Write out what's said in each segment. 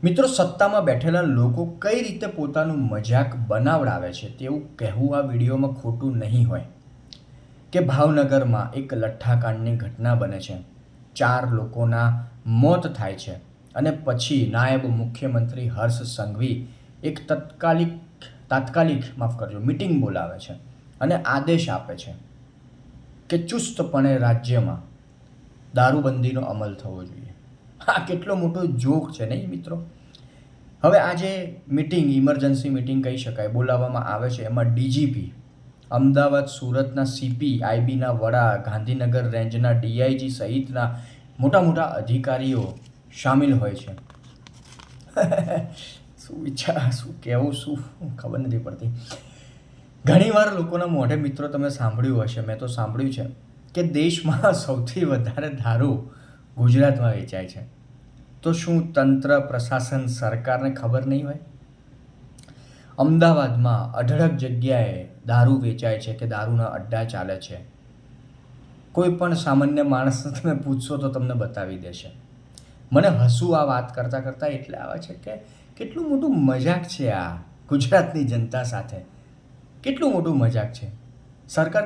મિત્રો, સત્તામાં બેઠેલા લોકો કઈ રીતે પોતાનું મજાક બનાવડાવે છે તેવું કહેવું આ વિડીયોમાં ખોટું નહીં હોય. કે ભાવનગરમાં એક લઠ્ઠાકાંડની ઘટના બને છે, 4 લોકોના મોત થાય છે અને પછી નાયબ મુખ્યમંત્રી હર્ષ સંઘવી એક તાત્કાલિક મીટિંગ બોલાવે છે અને આદેશ આપે છે કે ચુસ્તપણે રાજ્યમાં દારૂબંધીનો અમલ થવો જોઈએ. આ કેટલો મોટો જોક છે નહીં મિત્રો? હવે આ જે મિટિંગ, ઇમરજન્સી મિટિંગ કહી શકાય, બોલાવવામાં આવે છે, એમાં ડીજીપી, અમદાવાદ સુરતના સીપી, આઈબીના વડા, ગાંધીનગર રેન્જના ડીઆઈજી સહિતના મોટા મોટા અધિકારીઓ સામેલ હોય છે. શું કહેવું, શું ખબર નથી પડતી. ઘણીવાર લોકોના મોઢે મિત્રો તમે સાંભળ્યું હશે, મેં તો સાંભળ્યું છે કે દેશમાં સૌથી વધારે દારૂ ગુજરાતમાં વેચાય છે. તો શું તંત્ર, પ્રશાસન, સરકારને ખબર નહીં હોય? અમદાવાદમાં અઢળક જગ્યાએ દારૂ વેચાય છે કે દારૂના અડ્ડા ચાલે છે. કોઈ પણ સામાન્ય માણસને તમે પૂછશો તો તમને બતાવી દેશે. મને હસવું આ વાત કરતાં કરતાં એટલે આવે છે કે કેટલું મોટું મજાક છે આ ગુજરાતની જનતા સાથે. કેટલું મોટું મજાક છે. સરકાર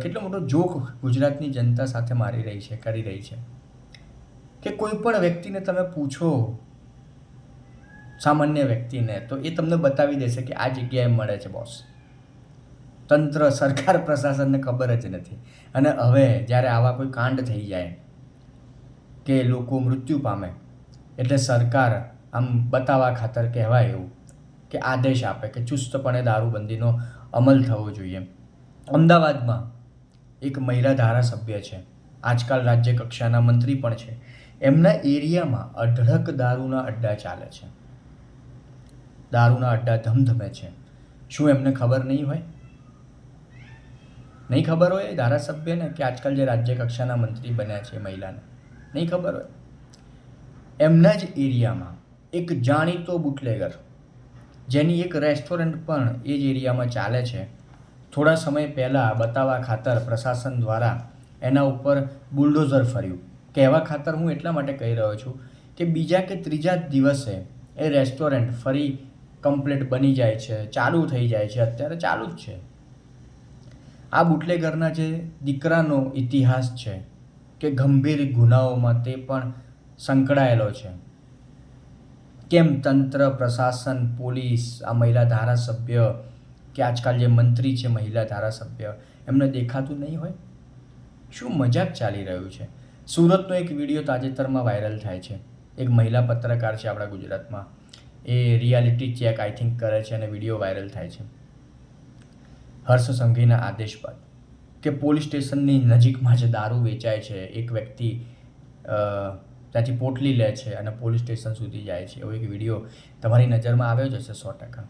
કેટલો મોટો જોક ગુજરાતની જનતા સાથે કરી રહી છે કે કોઈ પણ વ્યક્તિને તમે પૂછો, સામાન્ય વ્યક્તિને, તો એ તમને બતાવી દેશે કે આ જગ્યાએ મળે છે બોસ. તંત્ર, સરકાર, પ્રશાસનને ખબર જ નથી. અને હવે જ્યારે આવા કોઈ કાંડ થઈ જાય કે લોકો મૃત્યુ પામે, એટલે સરકાર આમ બતાવવા ખાતર કહેવાય એવું કે આદેશ આપે કે ચુસ્તપણે દારૂબંધીનો અમલ થવો જોઈએ. અમદાવાદમાં એક મહિલા ધારાસભ્ય છે, આજકાલ રાજ્ય કક્ષાના મંત્રી પણ છે. એમના એરિયામાં અઢળક દારૂના અડ્ડા ચાલે છે. દારૂના અડ્ડા ધમધમે છે. શું એમને ખબર નહીં હોય? નહીં ખબર હોય ધારાસભ્યને કે આજકાલ જે રાજ્ય કક્ષાના મંત્રી બન્યા છે મહિલાને? નહીં ખબર હોય? એમના જ એરિયામાં એક જાણીતો બુટલેગર, જેની એક રેસ્ટોરન્ટ પણ એ જ એરિયામાં ચાલે છે, થોડા સમય પહેલાં બતાવવા ખાતર પ્રશાસન દ્વારા એના ઉપર બુલડોઝર ફર્યું. કહેવા ખાતર હું એટલા માટે કહી રહ્યો છું કે બીજા કે ત્રીજા દિવસે એ રેસ્ટોરન્ટ ફરી કમ્પ્લીટ બની જાય છે, ચાલુ થઈ જાય છે. અત્યારે ચાલુ જ છે. આ બુટલેગરના જે દીકરાનો ઇતિહાસ છે કે ગંભીર ગુનાઓમાં તે પણ સંકળાયેલો છે. કેમ તંત્ર, પ્રશાસન, પોલીસ, આ મહિલા ધારાસભ્ય કે આજકાલ જે મંત્રી છે મહિલા ધારાસભ્ય, એમને દેખાતું નહીં હોય? શું મજાક ચાલી રહ્યું છે? સુરતનો એક વિડીયો તાજેતરમાં વાયરલ થાય છે. એક મહિલા પત્રકાર છે આપણા ગુજરાતમાં, એ રિયાલિટી ચેક આઈ થિંક કરે છે અને વિડીયો વાયરલ થાય છે હર્ષ સંઘવીના આદેશ બાદ, કે પોલીસ સ્ટેશનની નજીકમાં જે દારૂ વેચાય છે, એક વ્યક્તિ ત્યાંથી પોટલી લે છે અને પોલીસ સ્ટેશન સુધી જાય છે. એવો એક વિડીયો તમારી નજરમાં આવ્યો જ હશે 100%.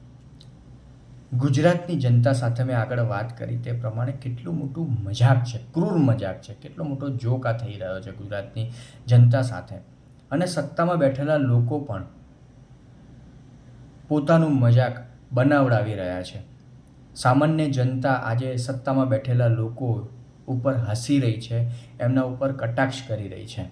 ગુજરાતની જનતા સાથે મેં આગળ વાત કરી તે પ્રમાણે કેટલું મોટું મજાક છે, ક્રૂર મજાક છે, કેટલો મોટો જોક આ થઈ રહ્યો છે ગુજરાતની જનતા સાથે. અને સત્તામાં બેઠેલા લોકો પણ પોતાનું મજાક બનાવડાવી રહ્યા છે. સામાન્ય જનતા આજે સત્તામાં બેઠેલા લોકો ઉપર હસી રહી છે, એમના ઉપર કટાક્ષ કરી રહી છે.